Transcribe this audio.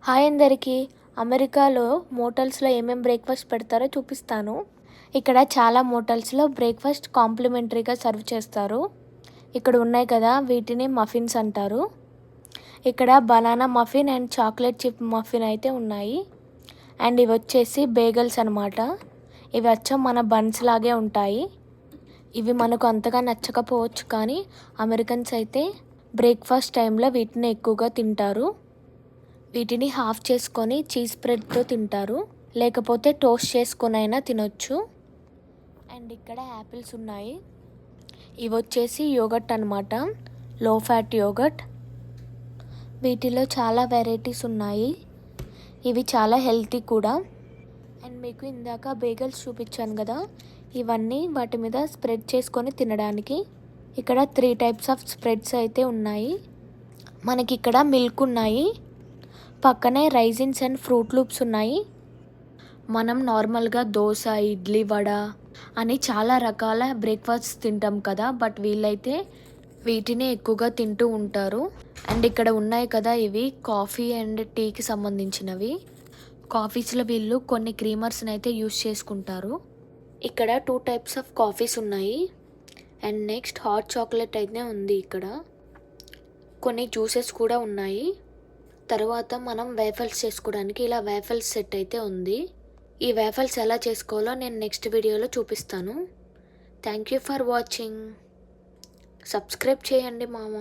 Hi అందరికీ. అమెరికాలో మోటల్స్లో ఏమేమి బ్రేక్ఫాస్ట్ పెడతారో చూపిస్తాను. ఇక్కడ చాలా మోటల్స్లో బ్రేక్ఫాస్ట్ కాంప్లిమెంటరీగా సర్వ్ చేస్తారు. ఇక్కడ ఉన్నాయి కదా, వీటిని మఫిన్స్ అంటారు. ఇక్కడ banana muffin and chocolate chip muffin అయితే ఉన్నాయి. అండ్ ఇవి వచ్చేసి బేగల్స్ అనమాట. ఇవి అచ్చం మన బన్స్ లాగే ఉంటాయి. ఇవి మనకు అంతగా నచ్చకపోవచ్చు, కానీ అమెరికన్స్ అయితే బ్రేక్ఫాస్ట్ టైంలో వీటిని ఎక్కువగా తింటారు. వీటిని హాఫ్ చేసుకొని చీజ్ స్ప్రెడ్తో తింటారు, లేకపోతే టోస్ట్ చేసుకొని అయినా తినొచ్చు. అండ్ ఇక్కడ యాపిల్స్ ఉన్నాయి. ఇవి వచ్చేసి యోగట్ అనమాట, లో ఫ్యాట్ యోగట్. వీటిలో చాలా వెరైటీస్ ఉన్నాయి. ఇవి చాలా హెల్తీ కూడా. అండ్ మీకు ఇందాక బేగల్స్ చూపించాను కదా, ఇవన్నీ వాటి మీద స్ప్రెడ్ చేసుకొని తినడానికి. ఇక్కడ 3 టైప్స్ ఆఫ్ స్ప్రెడ్స్ అయితే ఉన్నాయి. మనకి ఇక్కడ మిల్క్ ఉన్నాయి, పక్కనే రైజిన్స్ అండ్ ఫ్రూట్ లూప్స్ ఉన్నాయి. మనం నార్మల్గా దోశ, ఇడ్లీ, వడ అని చాలా రకాల బ్రేక్ఫాస్ట్ తింటాం కదా, బట్ వీళ్ళైతే వీటినే ఎక్కువగా తింటూ ఉంటారు. అండ్ ఇక్కడ ఉన్నాయి కదా, ఇవి కాఫీ అండ్ టీకి సంబంధించినవి. కాఫీస్లో వీళ్ళు కొన్ని క్రీమర్స్ని అయితే యూస్ చేసుకుంటారు. ఇక్కడ 2 టైప్స్ ఆఫ్ కాఫీస్ ఉన్నాయి. అండ్ నెక్స్ట్ హాట్ చాక్లెట్ అయితే ఉంది. ఇక్కడ కొన్ని జ్యూసెస్ కూడా ఉన్నాయి. తర్వాత మనం వేఫల్స్ చేసుకోవడానికి ఇలా వేఫల్స్ సెట్ అయితే ఉంది. ఈ వేఫల్స్ ఎలా చేసుకోవాలో నేను నెక్స్ట్ వీడియోలో చూపిస్తాను. Thank you for watching. Subscribe చేయండి మామ.